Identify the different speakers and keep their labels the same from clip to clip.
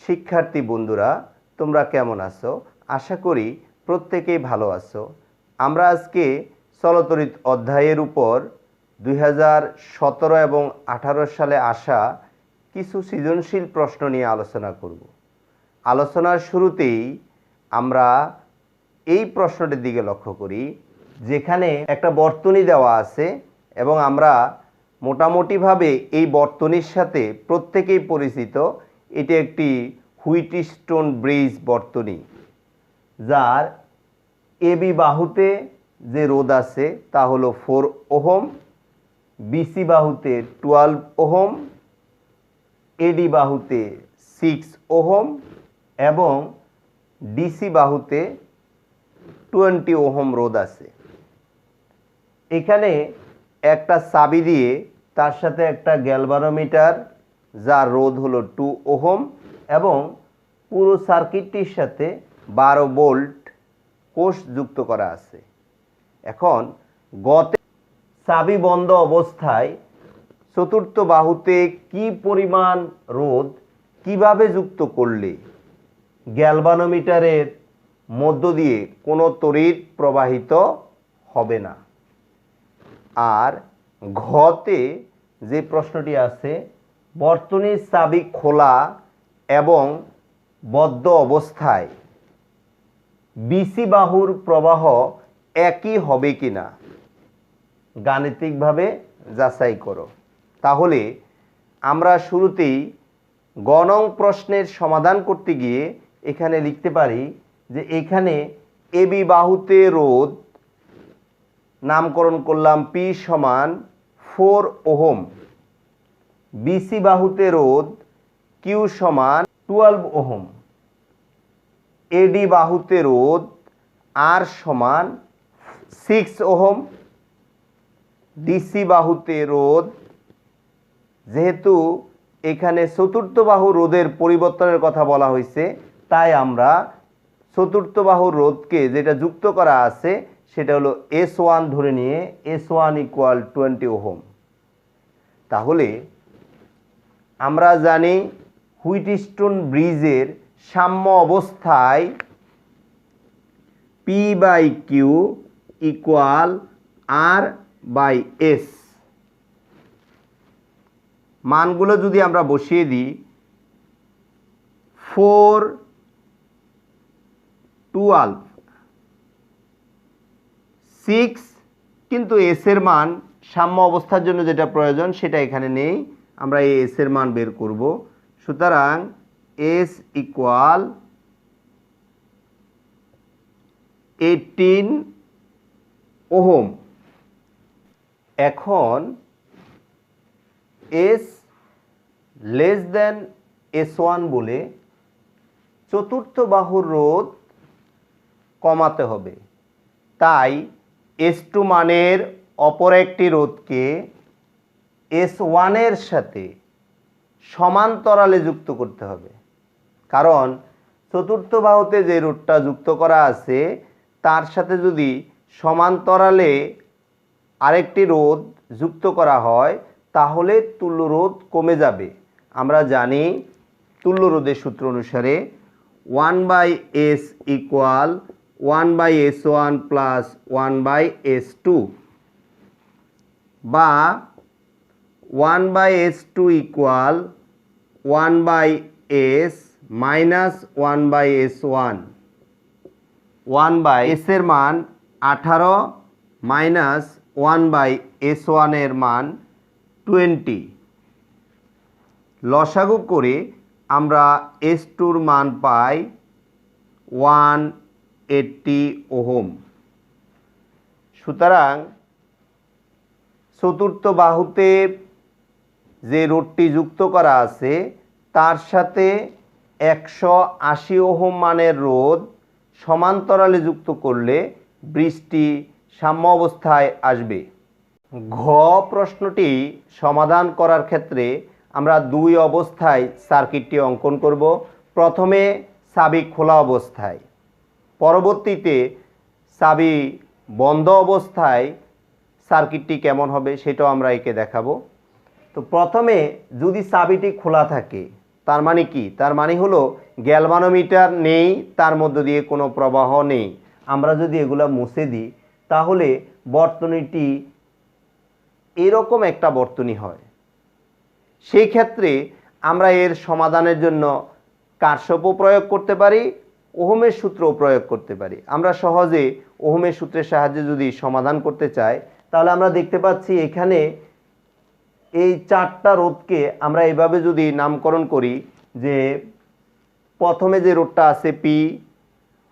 Speaker 1: শিক্ষার্থী বন্ধুরা, তোমরা কেমন আছো? আশা করি প্রত্যেকেই ভালো আছো। আমরা আজকে চলতরিৎ অধ্যায়ের উপর 2017 এবং 18 সালে আসা কিছু সৃজনশীল প্রশ্ন নিয়ে আলোচনা করব। আলোচনার শুরুতেই আমরা এই প্রশ্নটির দিকে লক্ষ্য করি, যেখানে একটা বর্তনী দেওয়া আছে এবং আমরা মোটামুটিভাবে এই বর্তনীর সাথে প্রত্যেকেই পরিচিত। এটি একটি হুইটস্টোন ব্রিজ বর্তনী, যার এবি বাহুতে যে রোধ আছে তা হলো 4 ওহম, বিসি বাহুতে 12 ওহম, এডি বাহুতে 6 ওহম এবং ডিসি বাহুতে 20 ওহম রোধ আছে। এখানে একটা চাবি দিয়ে তার সাথে একটা গ্যালভানোমিটার, যার রোধ হলো 2 ওহম এবং পুরো সার্কিটটির সাথে 12 ভোল্ট কোষ যুক্ত করা আছে। এখন গতে চাবি বন্ধ অবস্থায় চতুর্থ বাহুতে কি পরিমাণ রোধ কিভাবে যুক্ত করলে গ্যালভানোমিটারের মধ্য দিয়ে কোনো তড়িৎ প্রবাহিত হবে না। আর ঘতে যে প্রশ্নটি আছে, বর্তনীর চাবি খোলা এবং বদ্ধ অবস্থায় বিসি বাহুর প্রবাহ একই হবে কিনা গাণিতিকভাবে যাচাই করো। তাহলে আমরা শুরুতেই গ নং প্রশ্নের সমাধান করতে গিয়ে এখানে লিখতে পারি যে এখানে এবি বাহুতে রোধ নামকরণ করলাম পি সমান 4 ওহম, বিসি বাহুতে রোধ কিউ সমান 12 ওহম, এডি বাহুতে রোধ আর সমান 6 ওহম, ডিসি বাহুতে রোধ, যেহেতু এখানে চতুর্থ বাহু রোধের পরিবর্তনের কথা বলা হয়েছে, তাই আমরা চতুর্থ বাহুর রোধকে যেটা যুক্ত করা আছে সেটা হলো S1 ধরে নিয়ে S1 = 20 ওহম। তাহলে আমরা জানি হুইটস্টোন ব্রিজের সাম্য অবস্থায় P/Q = R/S। মানগুলো যদি আমরা বসিয়ে দিই, 4 12 6, কিন্তু এস এর মান সাম্য অবস্থার জন্য যেটা প্রয়োজন সেটা এখানে নেই, আমরা এই এস এর মান বের করব। সুতরাং S = 18 ওহম। এখন S বলে চতুর্থ বাহুর রোধ কমাতে হবে। তাই S2 মানের অপর একটি রোধকে S1 এর সাথে সমান্তরালে যুক্ত করতে হবে। কারণ চতুর্থ বাহুতে যে রোধটা যুক্ত করা আছে তার সাথে যদি সমান্তরালে আরেকটি রোধ যুক্ত করা হয় তাহলে তুল্য রোধ কমে যাবে। আমরা জানি তুল্য রোধের সূত্র অনুসারে 1/S = 1/S1 + 1/S2 বা 1/S2 = 1/S - 1/S1। 1/S এর মান 18 - 1/S1 এর মান 20। লসাগু করে আমরা S2 মান পাই 180 ওহম। সুতরাং চতুর্থ বাহুতে যে রোধটি যুক্ত করা আছে তার সাথে 180 ওহম মানের রোধ সমান্তরালে যুক্ত করলে ব্রিজটি সাম্য অবস্থায় আসবে। ঘ প্রশ্নটি সমাধান করার ক্ষেত্রে আমরা দুই অবস্থায় সার্কিটটি অঙ্কন করব। প্রথমে চাবি খোলা অবস্থায়, পরবর্তীতে চাবি বন্ধ অবস্থায় সার্কিটটি কেমন হবে সেটাও আমরা একে দেখাবো। তো প্রথমে যদি চাবিটি খোলা থাকে তার মানে কি? তার মানে হলো গ্যালভানোমিটার নেই, তার মধ্য দিয়ে কোনো প্রবাহ নেই। আমরা যদি এগুলা মুছে দিই তাহলে বর্তনীটি এরকম একটা বর্তনী হয়। সেই ক্ষেত্রে আমরা এর সমাধানের জন্য কারশফও প্রয়োগ করতে পারি, ওহমের সূত্রও প্রয়োগ করতে পারি। আমরা সহজে ওহমের সূত্রের সাহায্যে যদি সমাধান করতে চাই তাহলে আমরা দেখতে পাচ্ছি এখানে এই চারটা রোধকে আমরা এভাবে যদি নামকরণ করি যে প্রথমে যে রোধটা আছে পি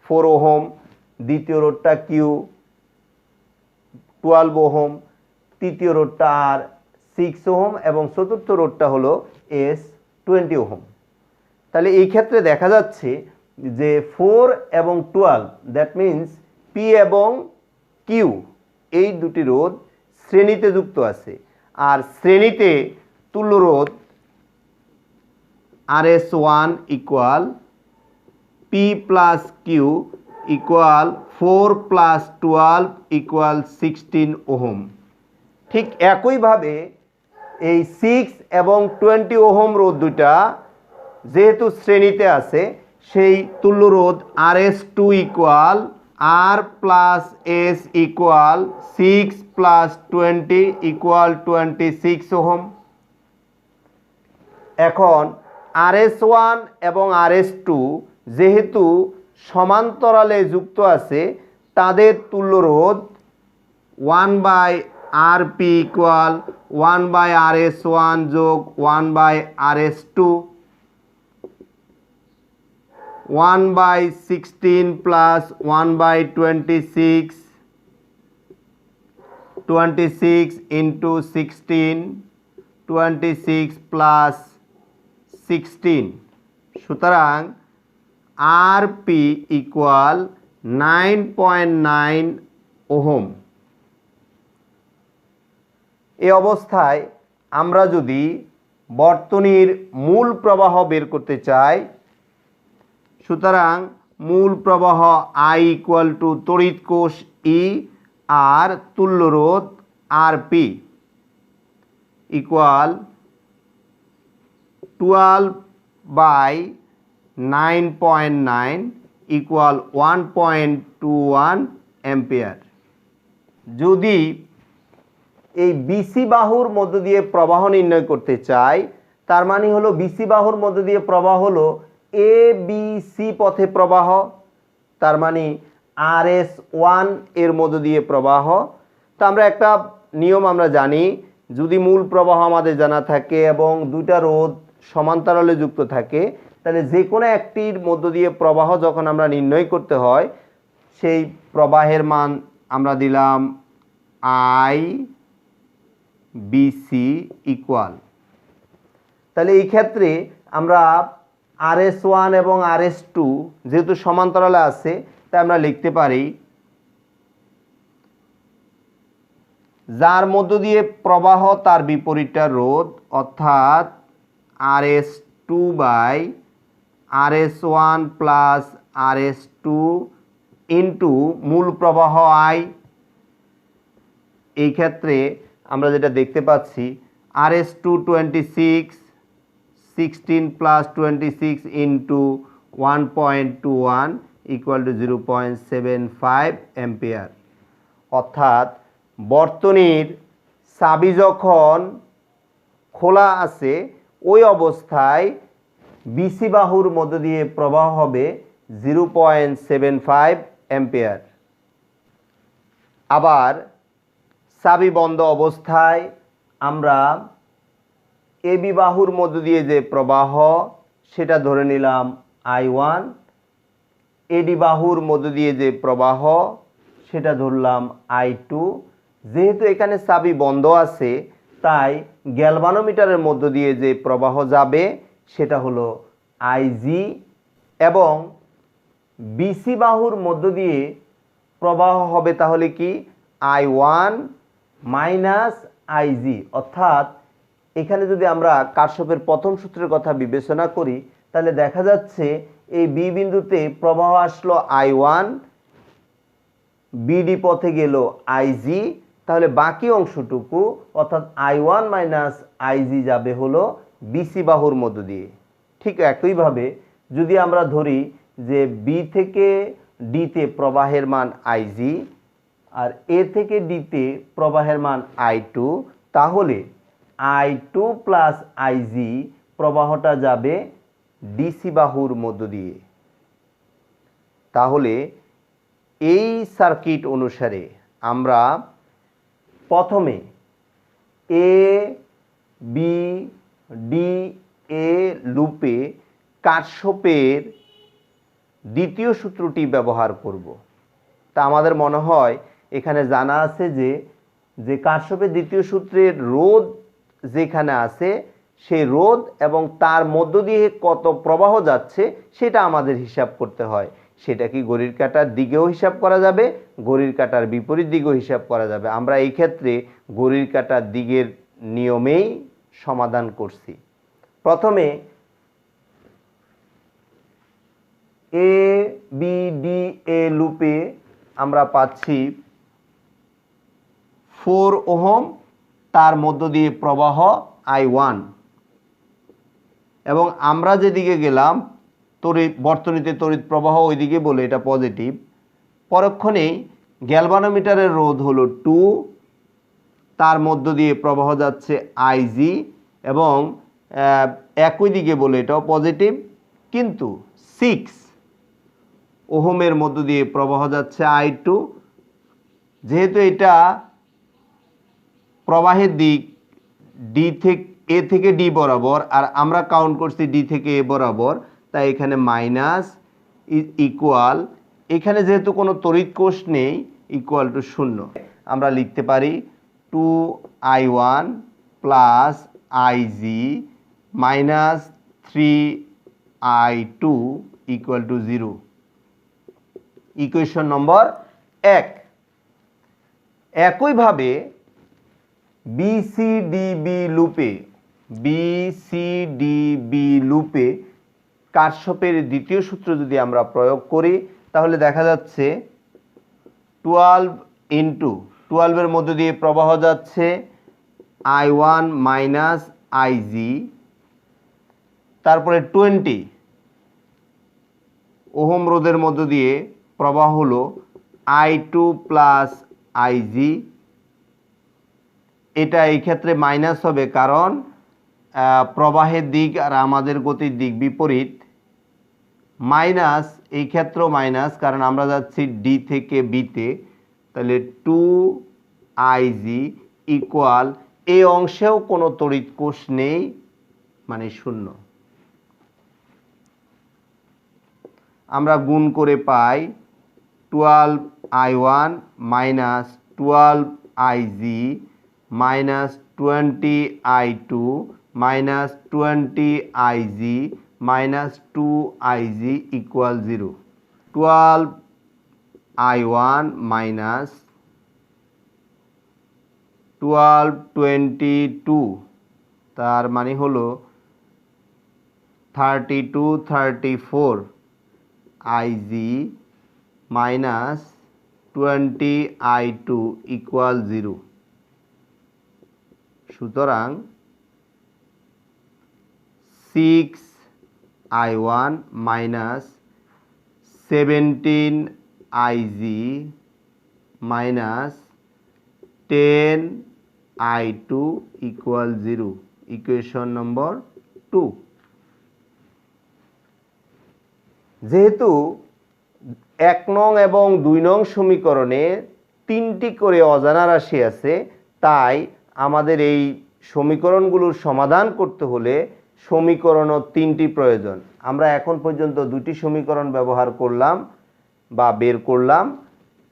Speaker 1: 4 ওহম, দ্বিতীয় রোধটা কিউ 12 ওহম, তৃতীয় রোধটা আর 6 ওহম এবং চতুর্থ রোধটা হলো এস 20 ওহম। তাহলে এই ক্ষেত্রে দেখা যাচ্ছে যে 4 এবং 12 দ্যাট মিন্স পি এবং কিউ এই দুটি রোধ শ্রেণীতে যুক্ত আছে। আর শ্রেণীতে তুল্য রোধ RS1 equal P plus Q equal 4 plus 12 equal 16 ohm. ঠিক একইভাবে এই 6 এবং 20 ওহম রোধ দুটা যেহেতু শ্রেণীতে আছে সেই তুল্য রোধ RS2 equal R plus S equal 6 plus 20 equal 26 ohm. এখন RS1 এবং RS2 যেহেতু সমান্তরালে যুক্ত আছে তাদের তুল্য রোধ 1/RP ইকুয়াল 1/RS1 যোগ 1/RS2 1/16 প্লাস 1/26 26 ইন্টু 16 26 প্লাস 16। সুতরাং RP ইকুয়াল 9.9 ওহম। এই অবস্থায় আমরা যদি বর্তনীর মূল প্রবাহ বের করতে চাই, সুতরাং মূল প্রবাহ I ইকুয়াল টু তড়িৎ কোষ E আর তুল্য রোধ RP ইকুয়াল 12/9.9 ইকুয়াল 1.21 অ্যাম্পিয়ার। যদি এই বিসি বাহুর মধ্য দিয়ে প্রবাহ নির্ণয় করতে চাই তার মানে হলো বিসি বাহুর মধ্য দিয়ে প্রবাহ হলো এ বি সি পথে প্রবাহ, তার মানে RS1 এর মধ্য দিয়ে প্রবাহ। তো আমরা একটা নিয়ম আমরা জানি, যদি মূল প্রবাহ আমাদের জানা থাকে এবং দুইটা রোধ সমান্তরালে যুক্ত থাকে তাহলে যে কোনো একটির মধ্য দিয়ে প্রবাহ যখন আমরা নির্ণয় করতে হয় সেই প্রবাহের মান আমরা দিলাম I BC ইকুয়াল। তাহলে এই ক্ষেত্রে আমরা RS1 এবং RS2 যেহেতু সমান্তরালে আছে তাই আমরা লিখতে পারি যার মধ্য দিয়ে প্রবাহ তার বিপরীতটা রোধ, অর্থাৎ RS2/RS1 প্লাস RS2 ইন্টু মূল প্রবাহ I। এই ক্ষেত্রে আমরা যেটা দেখতে পাচ্ছি RS2 26 16 plus 26 into 1.21 equal to 0.75 ampere. অর্থাৎ বর্তনীর চাবি যখন খোলা আছে ওই অবস্থায় বিসি বাহুর মধ্য দিয়ে প্রবাহ হবে 0.75 অ্যাম্পিয়ার। আবার চাবি বন্ধ অবস্থায় আমরা এবি বাহুর মধ্য দিয়ে যে প্রবাহ সেটা ধরে নিলাম I1, এডি বাহুর মধ্য দিয়ে যে প্রবাহ সেটা ধরলাম I2। যেহেতু এখানে চাবি বন্ধ আছে তাই গ্যালভানোমিটারের মধ্য দিয়ে যে প্রবাহ যাবে সেটা হলো IG এবং বিসি বাহুর মধ্য দিয়ে প্রবাহ হবে তাহলে কি I1 মাইনাস IG। অর্থাৎ এখানে যদি আমরা কারশফের প্রথম সূত্রের কথা বিবেচনা করি তাহলে দেখা যাচ্ছে এই বি বিন্দুতে প্রবাহ আসলো I1, বিডি পথে গেল IG, তাহলে বাকি অংশটুকু অর্থাৎ I1 মাইনাস IG যাবে হলো বিসি বাহুর মধ্য দিয়ে। ঠিক একইভাবে যদি আমরা ধরি যে বি থেকে ডিতে প্রবাহের মান আইজি আর এ থেকে ডিতে প্রবাহের মান I2, তাহলে I2 প্লাস আইজি প্রবাহটা যাবে ডিসি বাহুর মধ্য দিয়ে। তাহলে এই সার্কিট অনুসারে আমরা প্রথমে এ বি ডি এ লুপে কারশফের দ্বিতীয় সূত্রটি ব্যবহার করব। তা আমাদের মনে হয় এখানে জানা আছে যে কারশফের দ্বিতীয় সূত্রের রোধ যেখানে আছে সেই রোধ এবং তার মধ্য দিয়ে কত প্রবাহ যাচ্ছে সেটা আমাদের হিসাব করতে হয়। সেটা কি ঘড়ির কাঁটার দিকেও হিসাব করা যাবে, ঘড়ির কাঁটার বিপরীত দিকেও হিসাব করা যাবে। আমরা এই ক্ষেত্রে ঘড়ির কাঁটার দিকের নিয়মেই সমাধান করছি। প্রথমে এ বি ডি এ লুপে আমরা পাচ্ছি 4 ওহম, তার মধ্য দিয়ে প্রবাহ I1 এবং আমরা যেদিকে গেলাম বর্তনীতে তড়িৎ প্রবাহ ওইদিকে বলে এটা পজিটিভ। পরক্ষণেই গ্যালভানোমিটারের রোধ হলো 2, তার মধ্য দিয়ে প্রবাহ যাচ্ছে IG এবং একই দিকে বলে এটাও পজিটিভ, কিন্তু 6 ওহমের মধ্য দিয়ে প্রবাহ যাচ্ছে I2। যেহেতু এটা প্রবাহের দিক এ থেকে ডি বরাবর আর আমরা কাউন্ট করছি ডি থেকে এ বরাবর, তাই এখানে মাইনাস ইকুয়াল, এখানে যেহেতু কোনো তড়িৎ কোষ নেই, ইকুয়াল টু 0। আমরা লিখতে পারি 2I1 plus IG minus 3I2 equal to 0। Equation number 1। একইভাবে বিসিডিবি লুপে কারশফের দ্বিতীয় সূত্র যদি আমরা প্রয়োগ করি তাহলে দেখা যাচ্ছে 12 ইন্টু 12 এর মধ্য দিয়ে প্রবাহ যাচ্ছে I1 মাইনাস IG, তারপরে 20 ওহম রোধের মধ্য দিয়ে প্রবাহ হলো I2 প্লাস IG। এটা এই ক্ষেত্রে মাইনাস হবে কারণ প্রবাহের দিক আর আমাদের গতির দিক বিপরীত। মাইনাস এই ক্ষেত্রেও মাইনাস কারণ আমরা যাচ্ছি ডি থেকে বিতে, তাহলে 2IG ইকুয়াল এই অংশেও কোনো তড়িৎ কোষ নেই, মানে 0। আমরা গুণ করে পাই 12I1 minus 12IG minus 20I2 minus 20IG minus 2IG equal 0। 12I1 minus 1222 তার মানে হলো 3234 IG মাইনাস 20I2 ইকুয়াল 0। সুতরাং 6I1 minus 17IG minus 10I2 equal 0। Equation number 2। যেহেতু 1 নং এবং 2 নং সমীকরণে 3টি করে অজানা রাশি আছে, তাই আমাদের এই সমীকরণগুলোর সমাধান করতে হলে সমীকরণও 3টি প্রয়োজন। আমরা এখন পর্যন্ত 2টি সমীকরণ ব্যবহার করলাম বা বের করলাম।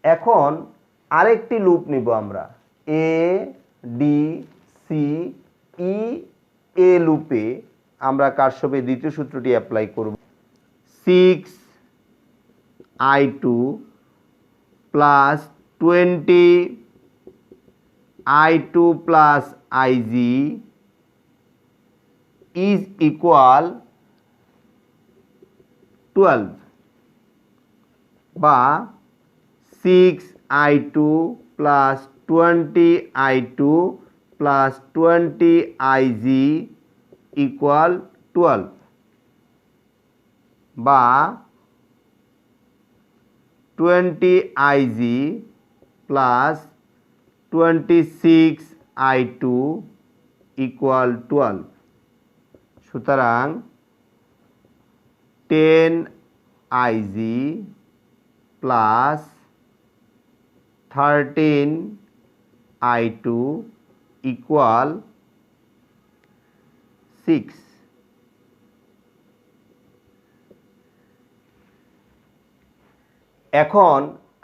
Speaker 1: এখন আরেকটি লুপ নিব আমরা, এ ডি সি ই এ লুপে আমরা কারশফের দ্বিতীয় সূত্রটি অ্যাপ্লাই করব। 6I2 plus 20I2 plus IG is equal 12 বা 6I2 plus 20I2 plus 20IG equal 12। বা 20 Ig প্লাস 26I2 ইকুয়াল 12। সুতরাং 10Ig প্লাস 13I2 ইকুয়াল 6। এখন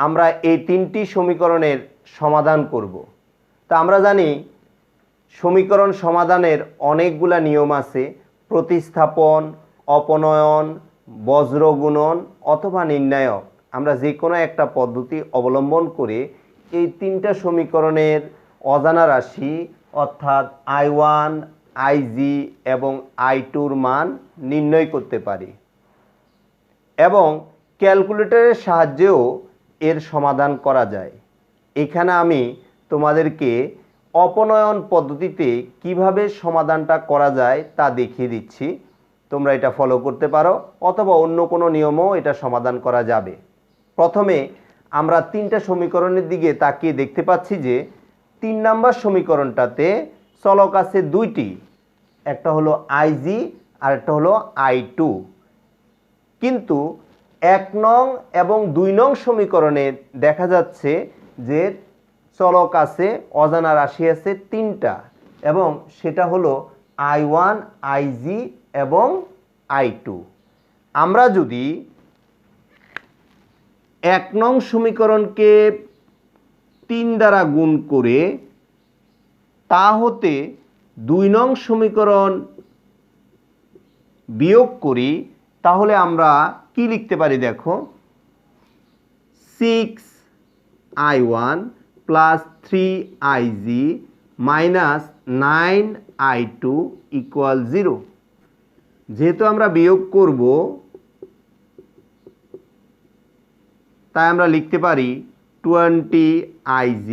Speaker 1: আমরা এই তিনটি সমীকরণের সমাধান করব। তা আমরা জানি সমীকরণ সমাধানের অনেকগুলা নিয়ম আছে, প্রতিস্থাপন, অপনয়ন, বজ্রগুণন অথবা নির্ণায়ক। আমরা যে কোনো একটা পদ্ধতি অবলম্বন করে এই তিনটা সমীকরণের অজানা রাশি অর্থাৎ I1, Ig এবং I2-র মান নির্ণয় করতে পারি এবং ক্যালকুলেটরের সাহায্যেও এর সমাধান করা যায়। এখানে আমি তোমাদেরকে অপনয়ন পদ্ধতিতে কিভাবে সমাধানটা করা যায় তা দেখিয়ে দিচ্ছি। তোমরা এটা ফলো করতে পারো অথবা অন্য কোনো নিয়মও এটা সমাধান করা যাবে। প্রথমে আমরা তিনটা সমীকরণের দিকে তাকিয়ে দেখতে পাচ্ছি যে 3 নম্বর সমীকরণটাতে চলক আছে দুইটি, একটা হলো Ig আর একটা হলো I2। কিন্তু 1 নং এবং 2 নং সমীকরণে দেখা যাচ্ছে যে চলক আছে, অজানা রাশি আছে 3টা এবং সেটা হলো I1, Ig এবং I2। আমরা যদি 1 নং সমীকরণকে 3 দ্বারা গুণ করে তা হতে 2 নং সমীকরণ বিয়োগ করি তাহলে আমরা কি লিখতে পারি দেখো, 6I1 plus 3Ig minus 9I2 equal 0। যেহেতু আমরা বিয়োগ করব তাই আমরা লিখতে পারি 20Ig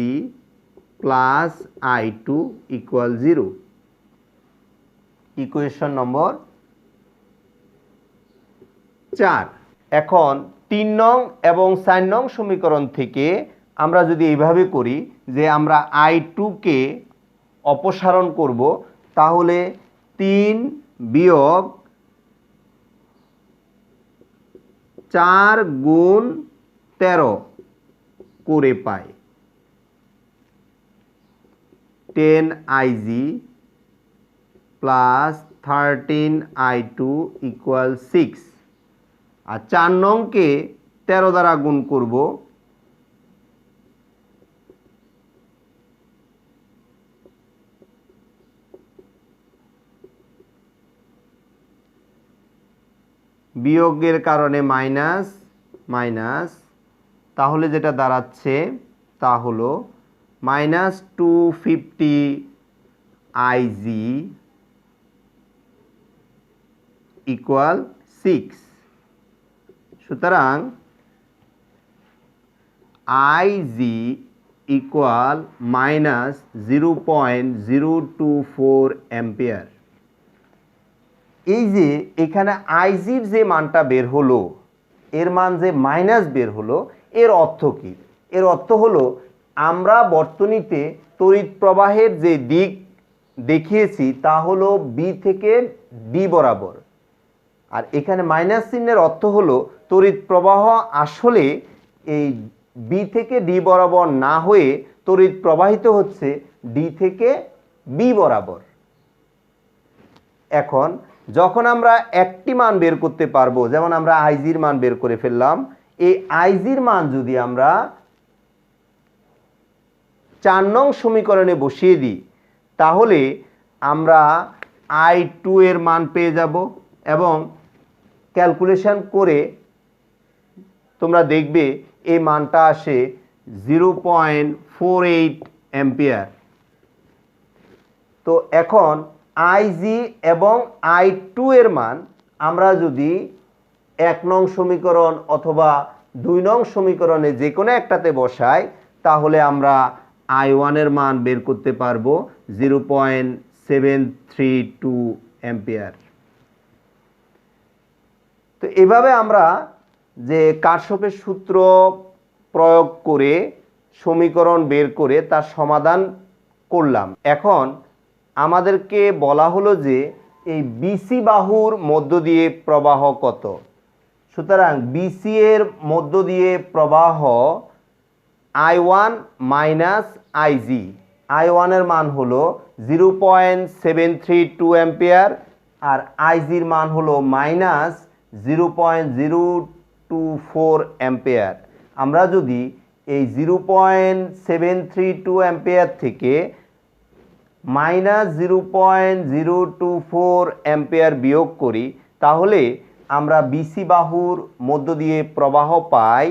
Speaker 1: plus I2 equal 0। Equation number 4। এখন 3 নং এবং 4 নং সমীকরণ থেকে আমরা যদি এইভাবে করি যে আমরা I2-কে অপসারণ করব তাহলে 3 বিয়োগ 4 গুণ 13 করে পাই 10Ig প্লাস 13I2 ইকুয়াল 6। আর 4 নংকে 13 দ্বারা গুণ করব বিয়োগের কারণে মাইনাস মাইনাস, তাহলে যেটা দাঁড়াচ্ছে তা হলো মাইনাস 250Ig ইকুয়াল 6। সুতরাং Ig ইকুয়াল মাইনাস 0.024 অ্যাম্পিয়ার। এই যে এখানে Ig-র যে মানটা বের হলো, এর মান যে মাইনাস বের হলো, এর অর্থ কি? এর অর্থ হলো আমরা বর্তনীতে তড়িৎ প্রবাহের যে দিক দেখিয়েছি তা হলো বি থেকে ডি বরাবর, আর এখানে মাইনাস চিহ্নের অর্থ হলো তড়িৎ প্রবাহ আসলে এই বি থেকে ডি বরাবর না হয়ে তড়িৎ প্রবাহিত হচ্ছে ডি থেকে বি বরাবর। এখন যখন আমরা একটি মান বের করতে পারবো, যেমন আমরা Ig-র মান বের করে ফেললাম, এই Ig-র মান যদি আমরা 4 নং সমীকরণে বসিয়ে দিই তাহলে আমরা I2 এর মান পেয়ে যাব এবং ক্যালকুলেশন করে তোমরা দেখবে এই মানটা আসে 0.48 অ্যাম্পিয়ার। তো এখন Ig এবং I2 এর মান আমরা যদি 1 নং সমীকরণ অথবা 2 নং সমীকরণে যে কোনো একটাতে বসাই তাহলে আমরা I1 এর মান বের করতে পারবো 0.732 অ্যাম্পিয়ার। তো তো এভাবে আমরা যে কারশফের সূত্র প্রয়োগ করে সমীকরণ বের করে তার সমাধান করলাম। এখন আমাদেরকে বলা হলো যে এই বিসি বাহুর মধ্য দিয়ে প্রবাহ কত। সুতরাং বিসি এর মধ্য দিয়ে প্রবাহ I1 মাইনাস আইজি। I1 এর মান হলো 0.732 অ্যাম্পিয়ার আর আইজির মান হলো মাইনাস 0.024 অ্যাম্পিয়ার। আমরা যদি এই 0.732 অ্যাম্পিয়ার থেকে মাইনাস 0.024 অ্যাম্পিয়ার বিয়োগ করি তাহলে আমরা বিসি বাহুর মধ্য দিয়ে প্রবাহ পাই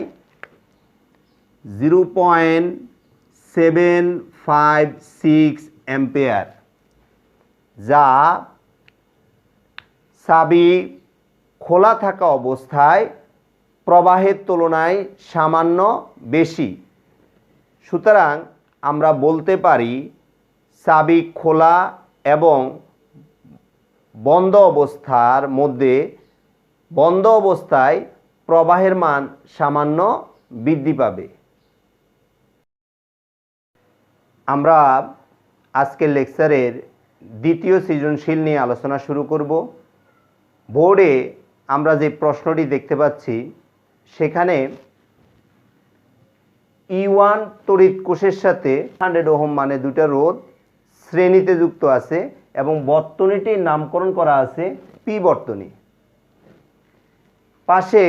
Speaker 1: 0.756 অ্যাম্পিয়ার, যা চাবি খোলা থাকা অবস্থায় প্রবাহের তুলনায় সামান্য বেশি। সুতরাং আমরা বলতে পারি চাবি খোলা এবং বন্ধ অবস্থার মধ্যে বন্ধ অবস্থায় প্রবাহের মান সামান্য বৃদ্ধি পাবে। আমরা আজকের লেকচারের দ্বিতীয় সৃজনশীল নিয়ে আলোচনা শুরু করব। বোর্ডে আমরা যে প্রশ্নটি দেখতে পাচ্ছি সেখানে E1 তড়িৎ কোষের সাথে 100 ওহম মানে দুটা রোধ শ্রেণীতে যুক্ত আছে এবং বর্তনীটির নামকরণ করা আছে পি বর্তনী। পাশে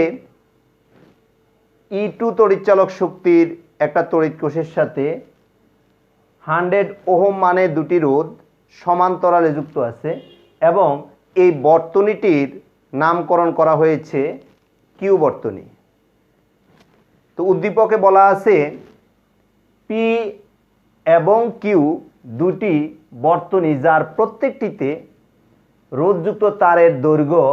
Speaker 1: E2 তড়িৎচালক শক্তির একটা তড়িৎ কোষের সাথে 100 ওহম মানে দুটি রোধ সমান্তরালে যুক্ত আছে এবং এই বর্তনীটির নামকরণ করা হয়েছে কিউ বর্তনী। তো উদ্দীপকে বলা আছে পি এবং কিউ দুটি বর্তনী যার প্রত্যেকটিতে রোধযুক্ত তারের দৈর্ঘ্য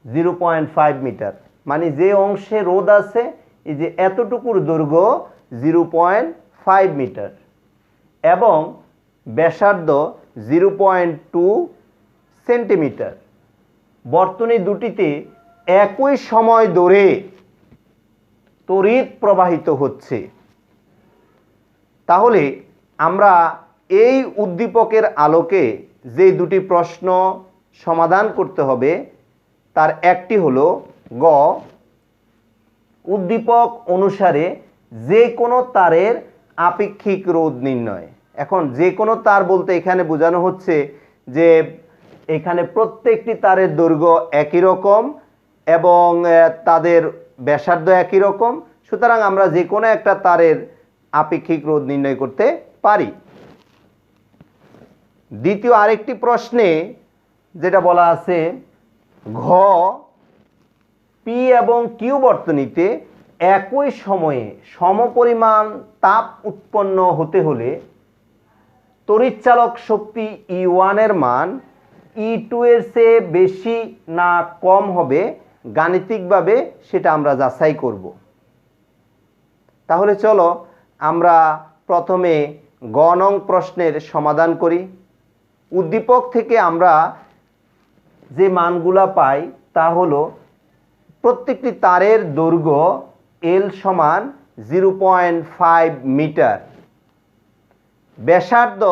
Speaker 1: 0.5 মিটার, মানে যে অংশে রোধ আছে এই যে এতটুকুর দৈর্ঘ্য 0.5 মিটার এবং ব্যাসার্ধ 0.2 সেন্টিমিটার। বর্তনী দুটিতে একই সময় ধরে তড়িৎ প্রবাহিত হচ্ছে। তাহলে আমরা এই উদ্দীপকের আলোকে যে দুটি প্রশ্ন সমাধান করতে হবে তার একটি হলো গ, উদ্দীপক অনুসারে যে কোনো তারের আপেক্ষিক রোধ নির্ণয়। এখন যে কোনো তার বলতে এখানে বোঝানো হচ্ছে যে এখানে প্রত্যেকটি তারের দৈর্ঘ্য একই রকম এবং তাদের ব্যাসার্ধ একই রকম। সুতরাং আমরা যে কোনো একটা তারের আপেক্ষিক রোধ নির্ণয় করতে পারি। দ্বিতীয় আরেকটি প্রশ্নে যেটা বলা আছে ঘ, পি এবং কিউ বর্তনীতে একই সময়ে সমপরিমাণ তাপ উৎপন্ন হতে হলে তড়িৎচালক শক্তি E1 এর মান E2 এর চেয়ে বেশি না কম হবে গাণিতিকভাবে সেটা আমরা যাচাই করব। তাহলে চলো আমরা প্রথমে গ নং প্রশ্নের সমাধান করি। উদ্দীপক থেকে আমরা যে মানগুলা পাই তা হলো প্রত্যেকটি তারের দৈর্ঘ্য L সমান 0.5 মিটার, ব্যাসার্ধ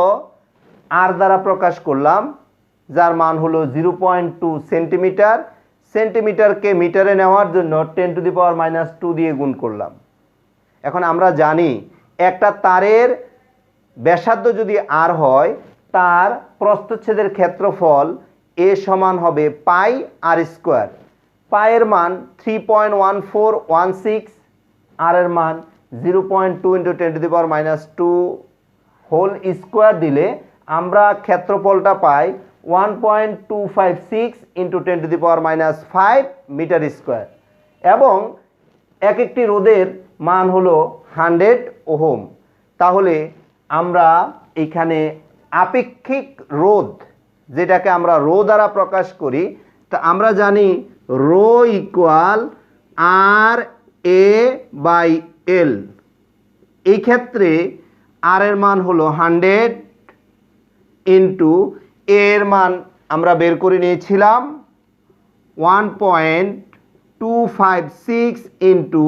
Speaker 1: R দ্বারা প্রকাশ করলাম যার মান হলো 0.2 সেন্টিমিটার। সেন্টিমিটারকে মিটারে নেওয়ার জন্য 10⁻⁻² দিয়ে গুণ করলাম। এখন আমরা জানি একটা তারের ব্যাসার্ধ যদি R হয় তার প্রস্থচ্ছেদের ক্ষেত্রফল A সমান হবে পাই R স্কোয়ার। পায়ের মান 3.1416, আর এর মান 0.2 × 10⁻² হোল স্কোয়ার দিলে আমরা ক্ষেত্রফলটা পাই 1.256 × 10⁻⁵ মিটার স্কোয়ার এবং এক একটি রোধের মান হলো 100 ওহম। তাহলে আমরা এখানে আপেক্ষিক রোধ যেটাকে আমরা রো দ্বারা প্রকাশ করি তা আমরা জানি রো ইকুয়াল RA/L। এই ক্ষেত্রে R এর মান হলো 100 ইন্টু A এর মান আমরা বের করে নিয়েছিলাম 256 ইন্টু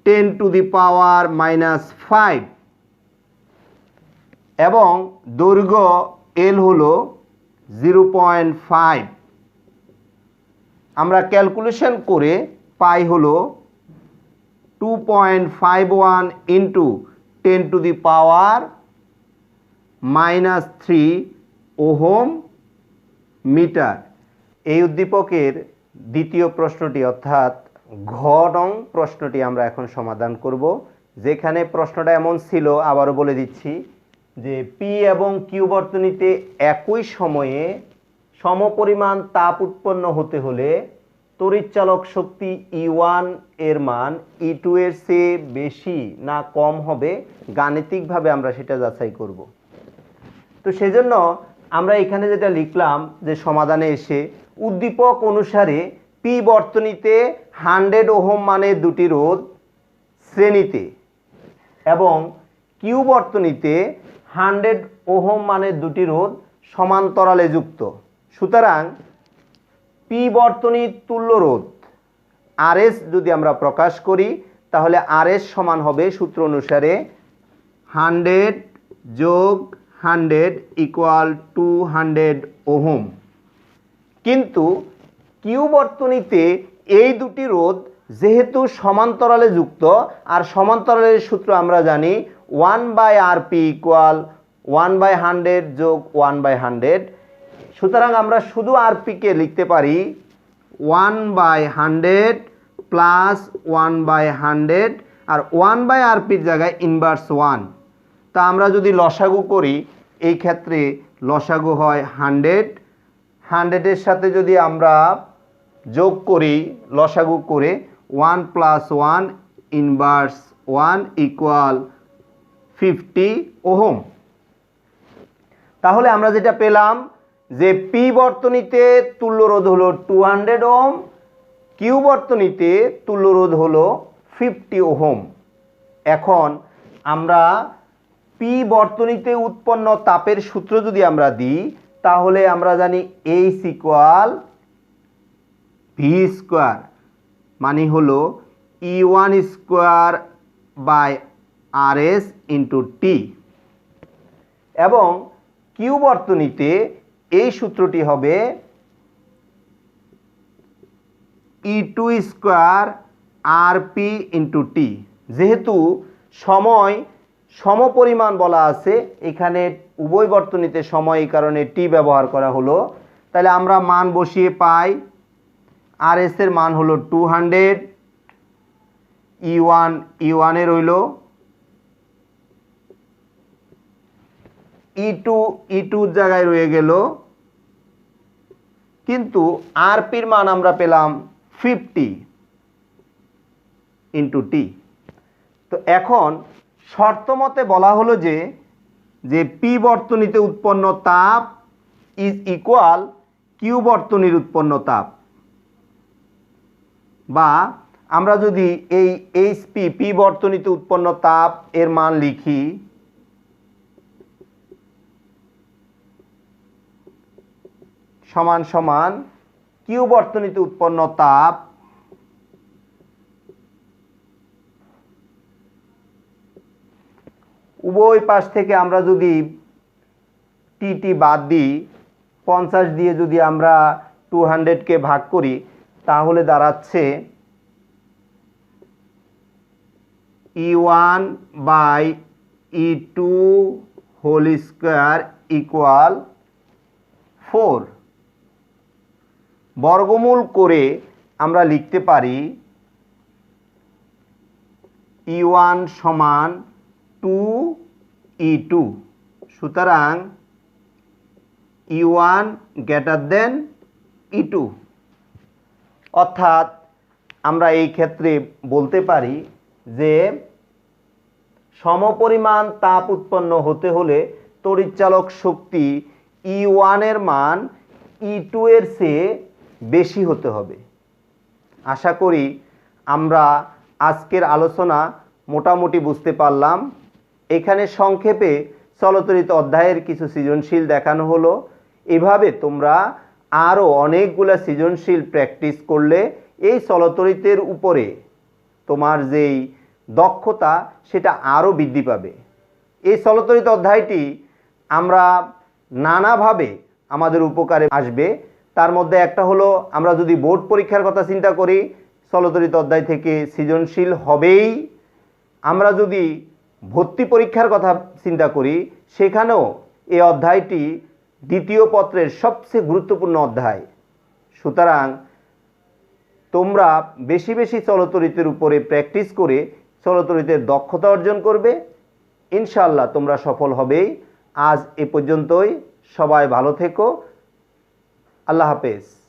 Speaker 1: 10⁻⁻5 এবং দৈর্ঘ্য এল হলো 0.5। আমরা ক্যালকুলেশন করে পাই হলো 2.51 ইন্টু 10⁻³ ওহম মিটার। এই উদ্দীপকের দ্বিতীয় প্রশ্নটি অর্থাৎ ঘ নং প্রশ্নটি আমরা এখন সমাধান করব, যেখানে প্রশ্নটা এমন ছিল, আবারও বলে দিচ্ছি, যে পি এবং কিউ বর্তনীতে একই সময়ে সমপরিমাণ তাপ উৎপন্ন হতে হলে তড়িৎচালক শক্তি E1 এর মান E2 এর চেয়ে বেশি না কম হবে, গাণিতিকভাবে আমরা সেটা যাচাই করব। তো সেজন্য আমরা এখানে যেটা লিখলাম যে সমাধানে এসে উদ্দীপক অনুসারে পি বর্তনীতে 100 ওহম মানের দুটি রোধ শ্রেণীতে এবং কিউ বর্তনীতে 100 ওহম মানের দুটি রোধ সমান্তরালে যুক্ত। সুতরাং পি বর্তনীর তুল্য রোধ আরএস যদি আমরা প্রকাশ করি, তাহলে আরএস সমান হবে সূত্র অনুসারে 100 যোগ 100 ইকুয়াল 200 ওহম। কিন্তু কিউ বর্তনীতে এই দুটি রোধ যেহেতু সমান্তরালে যুক্ত, আর সমান্তরালের সূত্র আমরা জানি 1/RP ইকুয়াল 1/100 যোগ 1/100। সুতরাং আমরা শুধু আরপিকে লিখতে পারি 1/100 প্লাস 1/100, আর 1/RPর জায়গায় ইনভার্স 1। তা আমরা যদি লসাগু করি, এই ক্ষেত্রে লসাগু হয় 100। 100-এর সাথে যদি আমরা যোগ করি লসাগু করে 1 প্লাস 1 ইনভার্স 1 ইকুয়াল 50 ওহম। তাহলে আমরা যেটা পেলাম যে পি বর্তনীতে তুল্য রোধ হলো 200 ওহম, কিউ বর্তনীতে তুল্য রোধ হলো 50 ওহম। এখন আমরা পি বর্তনীতে উৎপন্ন তাপের সূত্র যদি আমরা দিই, তাহলে আমরা জানি H ইকুয়াল ভি স্কোয়ার, মানে হলো E1 square by RS into T. এবং কিউ বর্তনীতে এই সূত্রটি হবে E2 square RP into T. যেহেতু সময় সমপরিমাণ বলা আছে, এখানে উভয় বর্তনীতে সময়, এই কারণে টি ব্যবহার করা হলো। তাহলে আমরা মান বসিয়ে পাই RS এর মান হলো 200, E1 এর রইল E2 জায়গায় রয়ে গেল, কিন্তু আরপির মান আমরা পেলাম 50 ইন্টু টি। তো এখন শর্ত মতে বলা হলো যে পি বর্তনীতে উৎপন্ন তাপ ইজ ইকুয়াল কিউ বর্তনীর উৎপন্ন তাপ, বা আমরা যদি এই এইচপি পি বর্তনীতে উৎপন্ন তাপ এর মান লিখি সমান সমান কিউ বর্তনীতে উৎপন্ন তাপ উভয় পাশ থেকে আমরা যদি টি বাদ দিই, 50 দিয়ে যদি আমরা 200-কে ভাগ করি, তাহলে দাঁড়াচ্ছে E1 by E2 whole square equal 4। বর্গমূল করে আমরা লিখতে পারি E1 সমান 2E2। সুতরাং E1 গ্রেটার দেন E2। অর্থাৎ আমরা এই ক্ষেত্রে বলতে পারি যে সমপরিমাণ তাপ উৎপন্ন হতে হলে তড়িৎচালক শক্তি E1 এর মান E2 এর চেয়ে বেশি হতে হবে। আশা করি আমরা আজকের আলোচনা মোটামুটি বুঝতে পারলাম। এখানে সংক্ষেপে চলতরিত অধ্যায়ের কিছু সৃজনশীল দেখানো হলো। এভাবে তোমরা আরও অনেকগুলো সৃজনশীল প্র্যাকটিস করলে এই চলতরিতের উপরে তোমার যেই দক্ষতা সেটা আরও বৃদ্ধি পাবে। এই চলতরিত অধ্যায়টি আমরা নানাভাবে আমাদের উপকারে আসবে। তার মধ্যে একটা হলো, আমরা যদি বোর্ড পরীক্ষার কথা চিন্তা করি, চলতরিত অধ্যায় থেকে সৃজনশীল হবেই। আমরা যদি ভর্তি পরীক্ষার কথা চিন্তা করি, সেখানেও এই অধ্যায়টি দ্বিতীয় পত্রের সবচেয়ে গুরুত্বপূর্ণ অধ্যায়। সুতরাং তোমরা বেশি বেশি চলতরিতের উপরে প্র্যাকটিস করে চলতরিতের দক্ষতা অর্জন করবে। ইনশাআল্লাহ তোমরা সফল হবেই। আজ এ পর্যন্তই। সবাই ভালো থেকো। আল্লাহ হাফেজ।